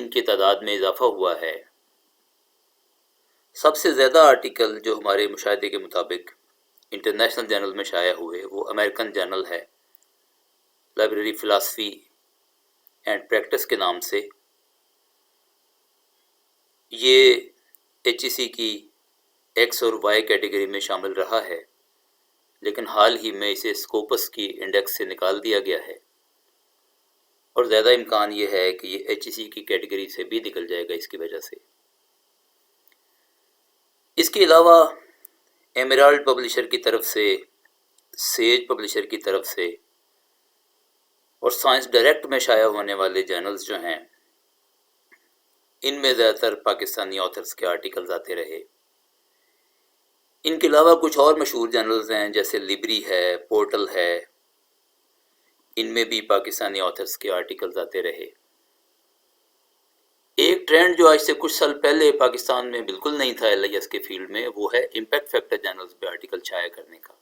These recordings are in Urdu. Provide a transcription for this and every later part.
ان کی تعداد میں اضافہ ہوا ہے۔ سب سے زیادہ آرٹیکل جو ہمارے مشاہدے کے مطابق انٹرنیشنل جرنل میں شائع ہوئے وہ امریکن جرنل ہے، لائبریری فلاسفی اینڈ پریکٹس کے نام سے۔ یہ ایچ ای سی کی ایکس اور وائی کیٹیگری میں شامل رہا ہے، لیکن حال ہی میں اسے اسکوپس کی انڈیکس سے نکال دیا گیا ہے، اور زیادہ امکان یہ ہے کہ یہ ایچ ای سی کی کیٹیگری سے بھی نکل جائے گا اس کی وجہ سے۔ اس کے علاوہ ایمرالڈ پبلشر کی طرف سے، سیج پبلشر کی طرف سے اور سائنس ڈائریکٹ میں شائع ہونے والے جرنلز جو ہیں، ان میں زیادہ تر پاکستانی آتھرز کے آرٹیکلز آتے رہے۔ ان کے علاوہ کچھ اور مشہور جرنلز ہیں جیسے لبری ہے، پورٹل ہے، ان میں بھی پاکستانی آتھرز کے آرٹیکلز آتے رہے۔ ایک ٹرینڈ جو آج سے کچھ سال پہلے پاکستان میں بالکل نہیں تھا LIS کے فیلڈ میں، وہ ہے امپیکٹ فیکٹر جرنلز پہ آرٹیکل شائع کرنے کا۔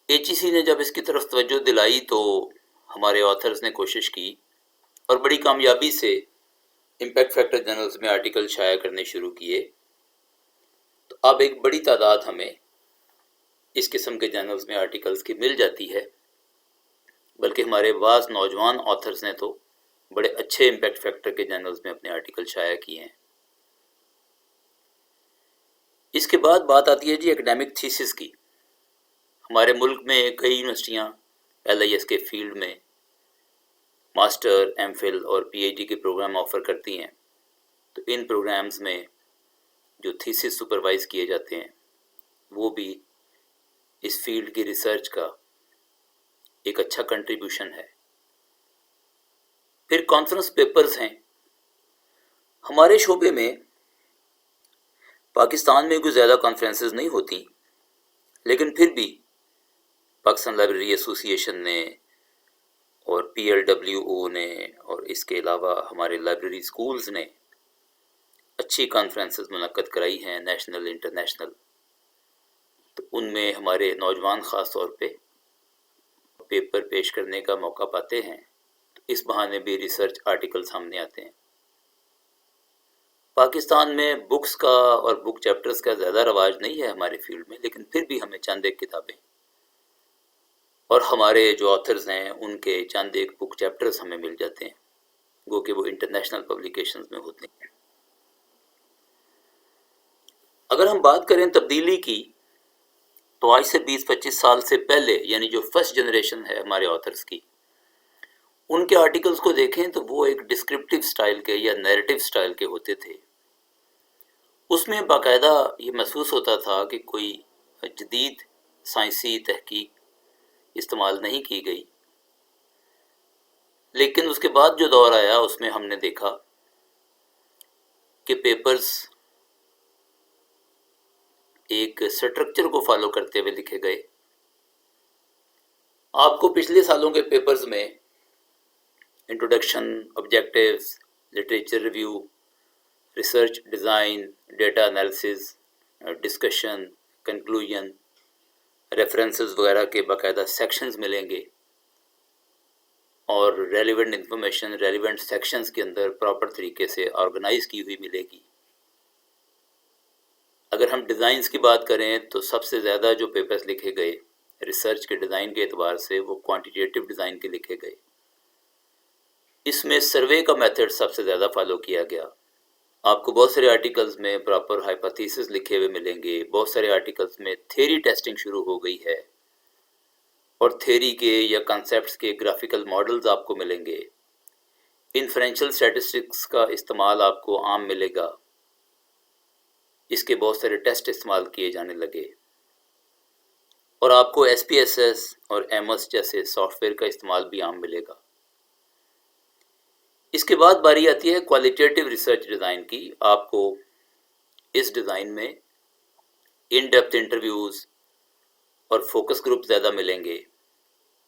ایچ ای سی نے جب اس کی طرف توجہ دلائی تو ہمارے آتھرز نے کوشش کی اور بڑی کامیابی سے امپیکٹ فیکٹر جرنلز میں آرٹیکل شائع کرنے شروع کیے۔ تو اب ایک بڑی تعداد ہمیں اس قسم کے جرنلز میں آرٹیکلز کی مل جاتی ہے، بلکہ ہمارے بعض نوجوان آتھرز نے تو بڑے اچھے امپیکٹ فیکٹر کے جرنلز میں اپنے آرٹیکل شائع کیے ہیں۔ اس کے بعد بات آتی ہے جی اکیڈیمک تھیسس کی۔ ہمارے ملک میں کئی یونیورسٹیاں LIS کے فیلڈ میں ماسٹر، ایم فل اور پی ایچ ڈی کے پروگرام آفر کرتی ہیں، تو ان پروگرامز میں جو تھیسس سپروائز کیے جاتے ہیں وہ بھی اس فیلڈ کی ریسرچ کا ایک اچھا کنٹریبیوشن ہے۔ پھر کانفرنس پیپرز ہیں۔ ہمارے شعبے میں پاکستان میں کوئی زیادہ کانفرنسز نہیں ہوتی، لیکن پھر بھی پاکستان لائبریری ایسوسی ایشن نے اور PLWO نے اور اس کے علاوہ ہمارے لائبریری سکولز نے اچھی کانفرنسز منعقد کرائی ہیں، نیشنل انٹرنیشنل۔ تو ان میں ہمارے نوجوان خاص طور پہ پیپر پیش کرنے کا موقع پاتے ہیں، تو اس بہانے بھی ریسرچ آرٹیکل سامنے آتے ہیں۔ پاکستان میں بکس کا اور بک چیپٹرز کا زیادہ رواج نہیں ہے ہمارے فیلڈ میں، لیکن پھر بھی ہمیں چند ایک کتابیں اور ہمارے جو آتھرز ہیں ان کے چند ایک بک چیپٹرز ہمیں مل جاتے ہیں، گو کہ وہ انٹرنیشنل پبلیکیشنز میں ہوتے ہیں۔ اگر ہم بات کریں تبدیلی کی، تو آج سے 20-25 سال سے پہلے، یعنی جو فرسٹ جنریشن ہے ہمارے آتھرز کی، ان کے آرٹیکلز کو دیکھیں تو وہ ایک ڈسکرپٹیو سٹائل کے یا نیریٹو سٹائل کے ہوتے تھے۔ اس میں باقاعدہ یہ محسوس ہوتا تھا کہ کوئی جدید سائنسی تحقیق استعمال نہیں کی گئی، لیکن اس کے بعد جو دور آیا اس میں ہم نے دیکھا کہ پیپرز ایک سٹرکچر کو فالو کرتے ہوئے لکھے گئے۔ آپ کو پچھلے سالوں کے پیپرز میں introduction, objectives, literature review, research design, data analysis, discussion, conclusion, references وغیرہ کے باقاعدہ سیکشنز ملیں گے، اور ریلیونٹ انفارمیشن ریلیونٹ سیکشنز کے اندر پراپر طریقے سے آرگنائز کی ہوئی ملے گی۔ اگر ہم ڈیزائنز کی بات کریں تو سب سے زیادہ جو پیپرز لکھے گئے ریسرچ کے ڈیزائن کے اعتبار سے وہ کوانٹیٹیو ڈیزائن کے لکھے گئے۔ اس میں سروے کا میتھڈ سب سے زیادہ فالو کیا گیا۔ آپ کو بہت سارے آرٹیکلز میں پراپر ہائپوتھیسس لکھے ہوئے ملیں گے، بہت سارے آرٹیکلز میں تھیوری ٹیسٹنگ شروع ہو گئی ہے، اور تھیوری کے یا کنسیپٹس کے گرافیکل ماڈلز آپ کو ملیں گے۔ انفرینشیل اسٹیٹسٹکس کا استعمال آپ کو عام ملے گا، اس کے بہت سارے ٹیسٹ استعمال کیے جانے لگے، اور آپ کو SPSS اور MS جیسے سافٹ ویئر کا استعمال بھی عام ملے گا۔ اس کے بعد باری آتی ہے کوالٹیٹیو ریسرچ ڈیزائن کی۔ آپ کو اس ڈیزائن میں ان ڈیپتھ انٹرویوز اور فوکس گروپ زیادہ ملیں گے،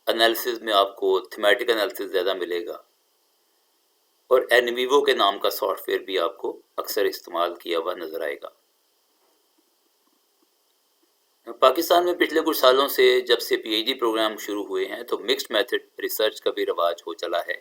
انالیسز میں آپ کو تھیمیٹک انالیسز زیادہ ملے گا، اور NVivo کے نام کا سافٹ ویئر بھی آپ کو اکثر استعمال کیا ہوا نظر آئے گا۔ پاکستان میں پچھلے کچھ سالوں سے جب سے PhD پروگرام شروع ہوئے ہیں تو مکسڈ میتھڈ ریسرچ کا بھی رواج ہو چلا ہے،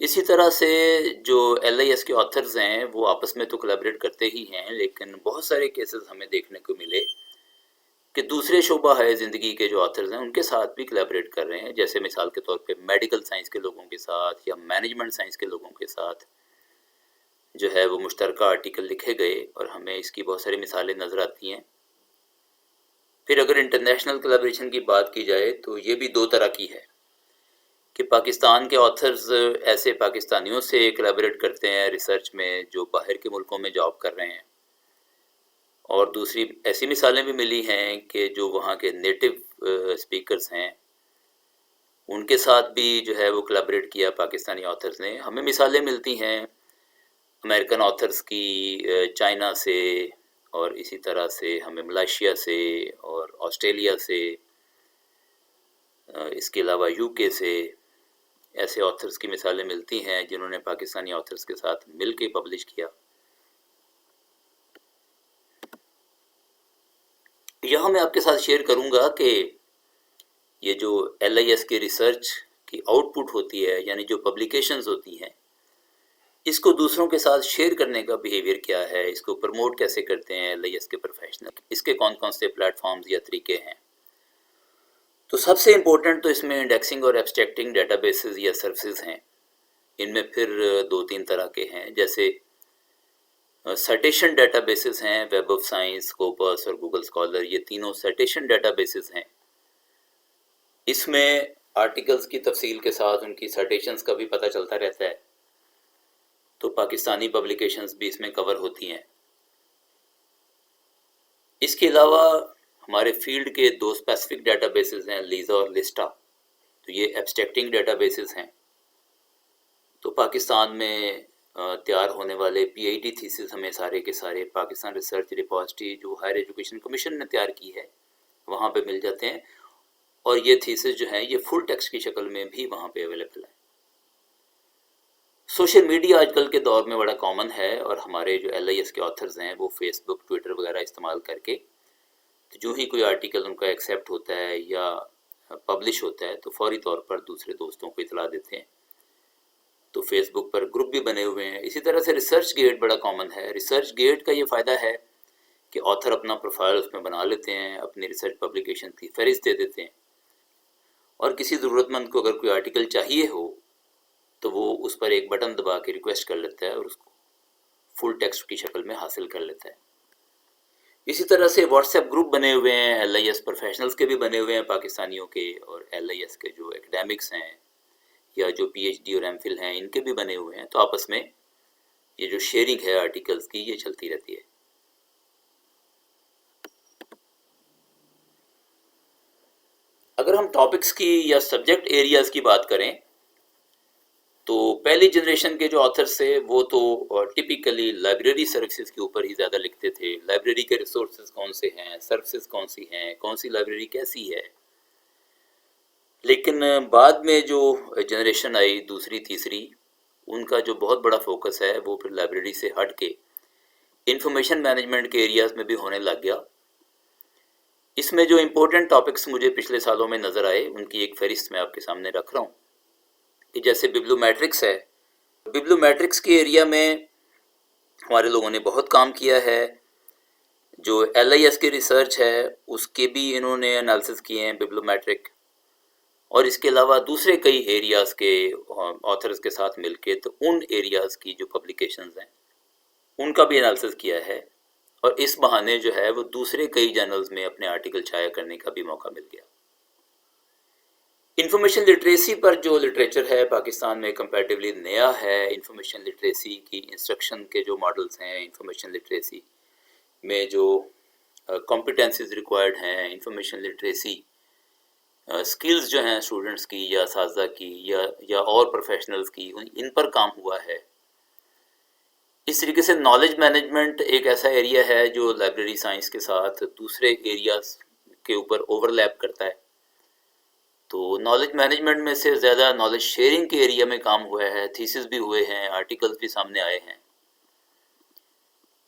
اسی طرح سے جو ایل آئی ایس کے آتھرز ہیں وہ آپس میں تو کولیبریٹ کرتے ہی ہیں، لیکن بہت سارے کیسز ہمیں دیکھنے کو ملے کہ دوسرے شعبہ ہے زندگی کے جو آتھرز ہیں ان کے ساتھ بھی کولیبریٹ کر رہے ہیں، جیسے مثال کے طور پہ میڈیکل سائنس کے لوگوں کے ساتھ یا مینجمنٹ سائنس کے لوگوں کے ساتھ جو ہے وہ مشترکہ آرٹیکل لکھے گئے، اور ہمیں اس کی بہت ساری مثالیں نظر آتی ہیں۔ پھر اگر انٹرنیشنل کولیبریشن کی بات کی جائے تو یہ بھی دو طرح کی ہے کہ پاکستان کے آتھرز ایسے پاکستانیوں سے کولیبریٹ کرتے ہیں ریسرچ میں جو باہر کے ملکوں میں جاب کر رہے ہیں، اور دوسری ایسی مثالیں بھی ملی ہیں کہ جو وہاں کے نیٹو اسپیکرز ہیں ان کے ساتھ بھی جو ہے وہ کولیبریٹ کیا پاکستانی آتھرز نے۔ ہمیں مثالیں ملتی ہیں امریکن آتھرز کی، چائنا سے، اور اسی طرح سے ہمیں ملائیشیا سے اور آسٹریلیا سے، اس کے علاوہ یو کے سے ایسے آتھرز کی مثالیں ملتی ہیں جنہوں نے پاکستانی آتھرز کے ساتھ مل کے پبلش کیا۔ یہاں میں آپ کے ساتھ شیئر کروں گا کہ یہ جو ایل آئی ایس کے ریسرچ کی آؤٹ پٹ ہوتی ہے، یعنی جو پبلیکیشنز ہوتی ہیں، اس کو دوسروں کے ساتھ شیئر کرنے کا بیہیویئر کیا ہے، اس کو پروموٹ کیسے کرتے ہیں ایل آئی ایس کے پروفیشنل، اس کے کون کون سے پلیٹ فارمز یا طریقے ہیں۔ تو سب سے امپورٹنٹ تو اس میں انڈیکسنگ اور ایبسٹریکٹنگ ڈیٹا بیسز یا سروسز ہیں۔ ان میں پھر دو تین طرح کے ہیں، جیسے سائٹیشن ڈیٹا بیسز ہیں، ویب آف سائنس، اسکوپس اور گوگل اسکالر، یہ تینوں سائٹیشن ڈیٹا بیسز ہیں۔ اس میں آرٹیکلز کی تفصیل کے ساتھ ان کی سائٹیشنز کا بھی پتہ چلتا رہتا ہے، تو پاکستانی پبلیکیشنز بھی اس میں کور ہوتی ہیں۔ اس کے علاوہ ہمارے فیلڈ کے دو اسپیسیفک ڈیٹا بیسز ہیں، لیزا اور لسٹا، تو یہ ایبسٹریکٹنگ ڈیٹا بیسز ہیں۔ تو پاکستان میں تیار ہونے والے پی ایچ ڈی تھیسز ہمیں سارے کے سارے پاکستان ریسرچ ریپوزیٹری جو ہائر ایجوکیشن کمیشن نے تیار کی ہے وہاں پہ مل جاتے ہیں، اور یہ تھیسز جو ہیں یہ فل ٹیکسٹ کی شکل میں بھی وہاں پہ اویلیبل ہیں۔ سوشل میڈیا آج کل کے دور میں بڑا کامن ہے، اور ہمارے جو ایل آئی ایس کے آتھرز ہیں وہ فیس بک، ٹویٹر وغیرہ استعمال کر کے جو ہی کوئی آرٹیکل ان کا ایکسیپٹ ہوتا ہے یا پبلش ہوتا ہے تو فوری طور پر دوسرے دوستوں کو اطلاع دیتے ہیں۔ تو فیس بک پر گروپ بھی بنے ہوئے ہیں۔ اسی طرح سے ریسرچ گیٹ بڑا کامن ہے۔ ریسرچ گیٹ کا یہ فائدہ ہے کہ آتھر اپنا پروفائل اس میں بنا لیتے ہیں، اپنی ریسرچ پبلیکیشن کی فہرست دے دیتے ہیں، اور کسی ضرورت مند کو اگر کوئی آرٹیکل چاہیے ہو تو وہ اس پر ایک بٹن دبا کے ریکویسٹ کر لیتا ہے اور اس کو فل ٹیکسٹ کی شکل میں حاصل کر لیتا ہے۔ اسی طرح سے واٹس ایپ گروپ بنے ہوئے ہیں، ایل آئی ایس پروفیشنلز کے بھی بنے ہوئے ہیں پاکستانیوں کے، اور ایل آئی ایس کے جو ایکڈیمکس ہیں یا جو پی ایچ ڈی اور ایم فل ہیں ان کے بھی بنے ہوئے ہیں۔ تو آپس میں یہ جو شیئرنگ ہے آرٹیکلز کی یہ چلتی رہتی ہے۔ اگر ہم ٹاپکس کی یا سبجیکٹ ایریاز کی بات کریں تو پہلی جنریشن کے جو آتھرز تھے وہ تو ٹپیکلی لائبریری سروسز کے اوپر ہی زیادہ لکھتے تھے، لائبریری کے ریسورسز کون سے ہیں، سروسز کون سی ہیں، کون سی لائبریری کیسی ہے۔ لیکن بعد میں جو جنریشن آئی دوسری تیسری، ان کا جو بہت بڑا فوکس ہے وہ پھر لائبریری سے ہٹ کے انفارمیشن مینجمنٹ کے ایریاز میں بھی ہونے لگ گیا۔ اس میں جو امپورٹنٹ ٹاپکس مجھے پچھلے سالوں میں نظر آئے ان کی ایک فہرست میں آپ کے سامنے رکھ رہا ہوں، کہ جیسے ببلو میٹرکس ہے۔ ببلو میٹرکس کے ایریا میں ہمارے لوگوں نے بہت کام کیا ہے۔ جو ایل آئی ایس کے ریسرچ ہے اس کے بھی انہوں نے انالیسس کیے ہیں ببلو میٹرک، اور اس کے علاوہ دوسرے کئی ایریاز کے آتھرز کے ساتھ مل کے تو ان ایریاز کی جو پبلیکیشنز ہیں ان کا بھی انالیسس کیا ہے، اور اس بہانے جو ہے وہ دوسرے کئی جرنلز میں اپنے آرٹیکل شائع کرنے کا بھی موقع مل گیا۔ انفارمیشن لٹریسی پر جو لٹریچر ہے پاکستان میں کمپیریٹیولی نیا ہے۔ انفارمیشن لٹریسی کی انسٹرکشن کے جو ماڈلز ہیں، انفارمیشن لٹریسی میں جو کمپیٹنسیز ریکوائرڈ ہیں، انفارمیشن لٹریسی سکلز جو ہیں اسٹوڈنٹس کی یا اساتذہ کی یا اور پروفیشنلز کی، ان پر کام ہوا ہے۔ اس طریقے سے نالج مینجمنٹ ایک ایسا ایریا ہے جو لائبریری سائنس کے ساتھ دوسرے ایریاز کے اوپر اوور لیپ کرتا ہے۔ تو نالج مینجمنٹ میں سے زیادہ نالج شیئرنگ کے ایریا میں کام ہوا ہے، تھیسز بھی ہوئے ہیں، آرٹیکلز بھی سامنے آئے ہیں۔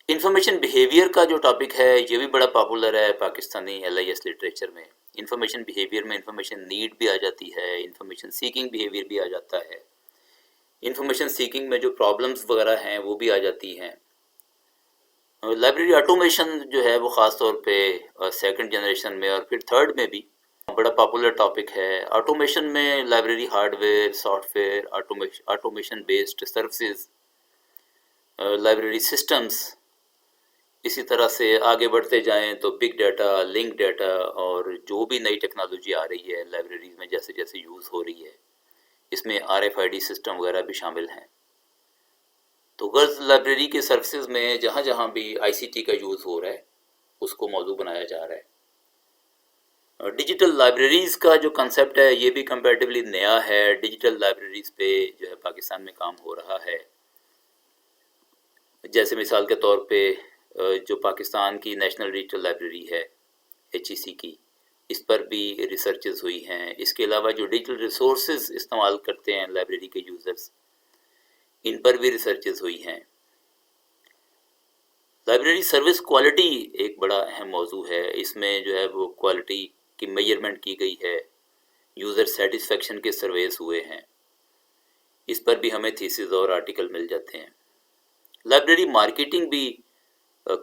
انفارمیشن بیہیویئر کا جو ٹاپک ہے یہ بھی بڑا پاپولر ہے Pakistani L I S literature میں۔ انفارمیشن بیہیویئر میں انفارمیشن نیڈ بھی آ جاتی ہے، انفارمیشن سیکنگ بیہیویئر بھی آ جاتا ہے، انفارمیشن سیکنگ میں جو پرابلمس وغیرہ ہیں وہ بھی آ جاتی ہیں. لائبریری آٹومیشن جو ہے وہ خاص طور پہ سیکنڈ جنریشن میں اور پھر تھرڈ میں بھی بڑا پاپولر ٹاپک ہے. آٹومیشن میں library hard where, soft where, automation based services, library systems. اسی طرح سے آگے بڑھتے جائیں تو بگ ڈیٹا، لنک ڈیٹا، اور جو بھی نئی ٹیکنالوجی آ رہی ہے لائبریریز میں جیسے جیسے یوز ہو رہی ہے، اس میں RFID سسٹم وغیرہ بھی شامل ہیں. تو غرض لائبریری کے سروسز میں جہاں جہاں بھی ICT کا یوز ہو رہا ہے اس کو موضوع بنایا جا رہا ہے. ڈیجیٹل لائبریریز کا جو کنسیپٹ ہے یہ بھی کمپیریٹیولی نیا ہے. ڈیجیٹل لائبریریز پہ جو ہے پاکستان میں کام ہو رہا ہے. جیسے مثال کے طور پہ جو پاکستان کی نیشنل ڈیجیٹل لائبریری ہے HEC کی، اس پر بھی ریسرچز ہوئی ہیں. اس کے علاوہ جو ڈیجیٹل ریسورسز استعمال کرتے ہیں لائبریری کے یوزرز، ان پر بھی ریسرچز ہوئی ہیں. لائبریری سروس کوالٹی ایک بڑا اہم موضوع ہے. اس میں جو ہے وہ کوالٹی کی میجرمنٹ کی گئی ہے. یوزر سیٹسفیکشن کے سرویز ہوئے ہیں. اس پر بھی ہمیں تھیسز اور آرٹیکل مل جاتے ہیں. لائبریری مارکیٹنگ بھی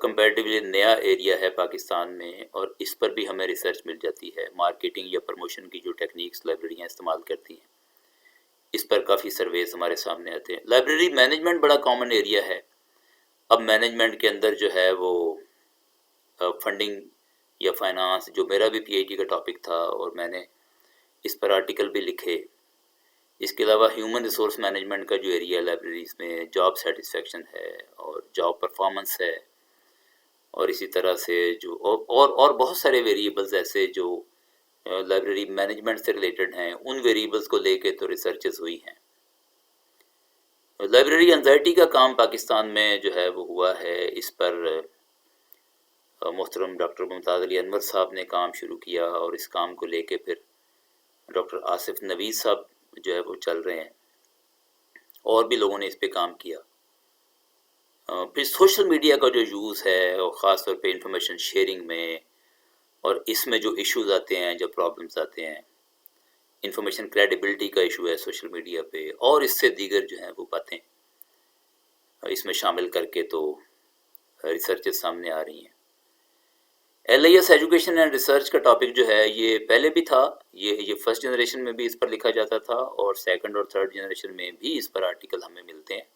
کمپیریٹیولی نیا ایریا ہے پاکستان میں، اور اس پر بھی ہمیں ریسرچ مل جاتی ہے. مارکیٹنگ یا پروموشن کی جو ٹیکنیکس لائبریریاں استعمال کرتی ہیں، اس پر کافی سرویز ہمارے سامنے آتے ہیں. لائبریری مینجمنٹ بڑا کامن ایریا ہے. اب مینجمنٹ کے اندر جو ہے وہ فنڈنگ یا فائنانس، جو میرا بھی PhD کا ٹاپک تھا اور میں نے اس پر آرٹیکل بھی لکھے. اس کے علاوہ ہیومن ریسورس مینجمنٹ کا جو ایریا لائبریریز میں جاب سیٹسفیکشن ہے اور جاب پرفارمنس ہے، اور اسی طرح سے جو اور بہت سارے ویریبلز ایسے جو لائبریری مینجمنٹ سے ریلیٹڈ ہیں، ان ویریبلز کو لے کے تو ریسرچز ہوئی ہیں. لائبریری انزائٹی کا کام پاکستان میں جو ہے وہ ہوا ہے. اس پر محترم ڈاکٹر ممتاز علی انور صاحب نے کام شروع کیا، اور اس کام کو لے کے پھر ڈاکٹر آصف نوید صاحب جو ہے وہ چل رہے ہیں، اور بھی لوگوں نے اس پہ کام کیا. پھر سوشل میڈیا کا جو یوز ہے، اور خاص طور پہ انفارمیشن شیئرنگ میں، اور اس میں جو ایشوز آتے ہیں، جو پرابلمس آتے ہیں، انفارمیشن کریڈیبلٹی کا ایشو ہے سوشل میڈیا پہ، اور اس سے دیگر جو ہیں وہ باتیں اس میں شامل کر کے تو ریسرچز سامنے آ رہی ہیں. LIS ایجوکیشن اینڈ ریسرچ کا ٹاپک جو ہے یہ پہلے بھی تھا. یہ فرسٹ جنریشن میں بھی اس پر لکھا جاتا تھا، اور سیکنڈ اور تھرڈ جنریشن میں بھی اس پر آرٹیکل ہمیں ملتے ہیں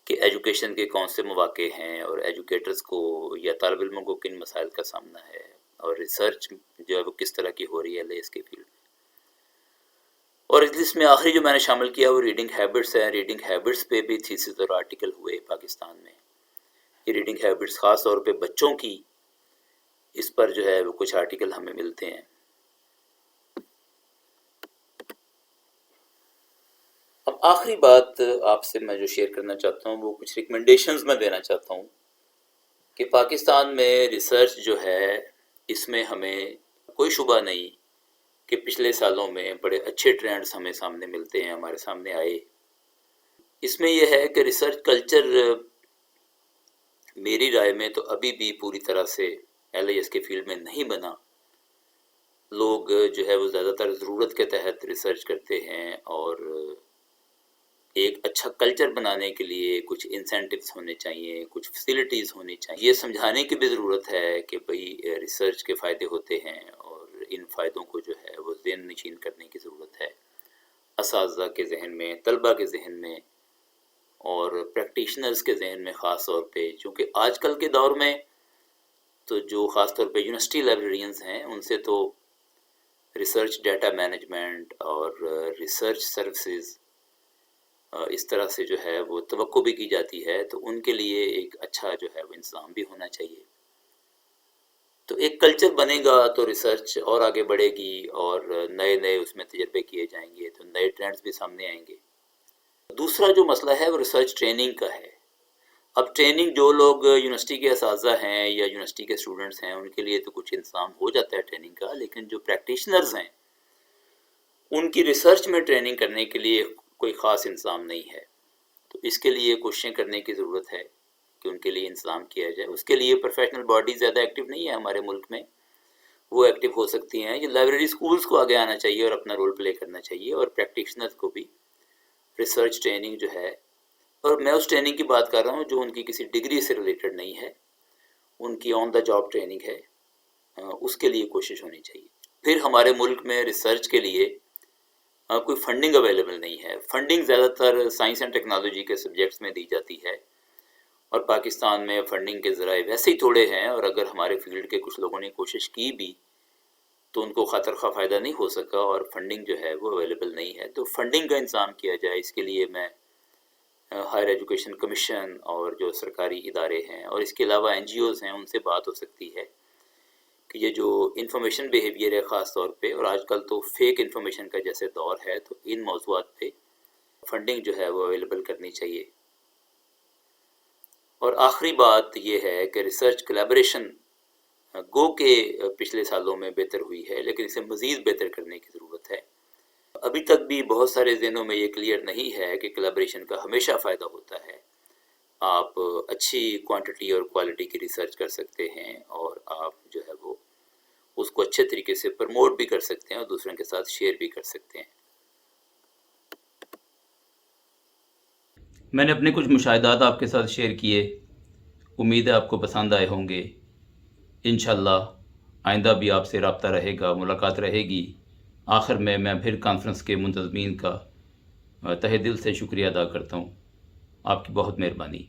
کہ ایجوکیشن کے کون سے مواقع ہیں، اور ایجوکیٹرز کو یا طالب علموں کو کن مسائل کا سامنا ہے، اور ریسرچ جو ہے وہ کس طرح کی ہو رہی ہے LIS کے فیلڈ میں. اور اس میں آخری جو میں نے شامل کیا وہ ریڈنگ ہیبٹس ہے. ریڈنگ ہیبٹس پہ بھی تھیسز اور آرٹیکل ہوئے پاکستان میں. یہ ریڈنگ ہیبٹس خاص طور پہ بچوں کی، اس پر جو ہے وہ کچھ آرٹیکل ہمیں ملتے ہیں. اب آخری بات آپ سے میں جو شیئر کرنا چاہتا ہوں وہ کچھ ریکمنڈیشنز میں دینا چاہتا ہوں کہ پاکستان میں ریسرچ جو ہے اس میں ہمیں کوئی شبہ نہیں کہ پچھلے سالوں میں بڑے اچھے ٹرینڈز ہمیں سامنے ملتے ہیں، ہمارے سامنے آئے. اس میں یہ ہے کہ ریسرچ کلچر میری رائے میں تو ابھی بھی پوری طرح سے LIS کے فیلڈ میں نہیں بنا. لوگ جو ہے وہ زیادہ تر ضرورت کے تحت ریسرچ کرتے ہیں، اور ایک اچھا کلچر بنانے کے لیے کچھ انسینٹیوز ہونے چاہیے، کچھ فیسلٹیز ہونی چاہیے. یہ سمجھانے کی بھی ضرورت ہے کہ بھئی ریسرچ کے فائدے ہوتے ہیں، اور ان فائدوں کو جو ہے وہ ذہن نشین کرنے کی ضرورت ہے اساتذہ کے ذہن میں، طلبہ کے ذہن میں، اور پریکٹیشنرز کے ذہن میں خاص طور پہ. چونکہ آج کل کے دور میں تو جو خاص طور پہ یونیورسٹی لائبریرینز ہیں، ان سے تو ریسرچ ڈیٹا مینجمنٹ اور ریسرچ سروسز اس طرح سے جو ہے وہ توقع بھی کی جاتی ہے، تو ان کے لیے ایک اچھا جو ہے وہ انتظام بھی ہونا چاہیے. تو ایک کلچر بنے گا تو ریسرچ اور آگے بڑھے گی، اور نئے نئے اس میں تجربے کیے جائیں گے، تو نئے ٹرینڈز بھی سامنے آئیں گے. دوسرا جو مسئلہ ہے وہ ریسرچ ٹریننگ کا ہے. اب ٹریننگ جو لوگ یونیورسٹی کے اساتذہ ہیں یا یونیورسٹی کے اسٹوڈنٹس ہیں، ان کے لیے تو کچھ انتظام ہو جاتا ہے ٹریننگ کا، لیکن جو پریکٹیشنرز ہیں ان کی ریسرچ میں ٹریننگ کرنے کے لیے کوئی خاص انتظام نہیں ہے. تو اس کے لیے کوششیں کرنے کی ضرورت ہے کہ ان کے لیے انتظام کیا جائے. اس کے لیے پروفیشنل باڈی زیادہ ایکٹیو نہیں ہے ہمارے ملک میں، وہ ایکٹیو ہو سکتی ہیں. یہ لائبریری سکولز کو آگے آنا چاہیے اور اپنا رول پلے کرنا چاہیے، اور پریکٹیشنرز کو بھی ریسرچ ٹریننگ جو ہے، اور میں اس ٹریننگ کی بات کر رہا ہوں جو ان کی کسی ڈگری سے ریلیٹڈ نہیں ہے، ان کی آن دا جاب ٹریننگ ہے، اس کے لیے کوشش ہونی چاہیے۔ پھر ہمارے ملک میں ریسرچ کے لیے کوئی فنڈنگ اویلیبل نہیں ہے۔ فنڈنگ زیادہ تر سائنس اینڈ ٹیکنالوجی کے سبجیکٹس میں دی جاتی ہے، اور پاکستان میں فنڈنگ کے ذرائع ویسے ہی تھوڑے ہیں، اور اگر ہمارے فیلڈ کے کچھ لوگوں نے کوشش کی بھی تو ان کو خاطر خواہ فائدہ نہیں ہو سکا، اور فنڈنگ جو ہے وہ اویلیبل نہیں ہے۔ تو فنڈنگ کا انتظام کیا جائے، اس کے لیے میں ہائر ایجوکیشن کمیشن اور جو سرکاری ادارے ہیں اور اس کے علاوہ این جی اوز ہیں ان سے بات ہو سکتی ہے کہ یہ جو انفارمیشن بیہیویئر ہے خاص طور پہ، اور آج کل تو فیک انفارمیشن کا جیسے دور ہے، تو ان موضوعات پہ فنڈنگ جو ہے وہ اویلیبل کرنی چاہیے۔ اور آخری بات یہ ہے کہ ریسرچ کلیبریشن گو کہ پچھلے سالوں میں بہتر ہوئی ہے، لیکن اسے مزید بہتر کرنے کی ضرورت ہے۔ ابھی تک بھی بہت سارے ذہنوں میں یہ کلیئر نہیں ہے کہ کلیبریشن کا ہمیشہ فائدہ ہوتا ہے۔ آپ اچھی کوانٹٹی اور کوالٹی کی ریسرچ کر سکتے ہیں، اور آپ جو ہے وہ اس کو اچھے طریقے سے پروموٹ بھی کر سکتے ہیں اور دوسروں کے ساتھ شیئر بھی کر سکتے ہیں۔ میں نے اپنے کچھ مشاہدات آپ کے ساتھ شیئر کیے، امید ہے آپ کو پسند آئے ہوں گے۔ انشاءاللہ آئندہ بھی آپ سے رابطہ رہے گا، ملاقات رہے گی۔ آخر میں پھر کانفرنس کے منتظمین کا تہہ دل سے شکریہ ادا کرتا ہوں۔ آپ کی بہت مہربانی۔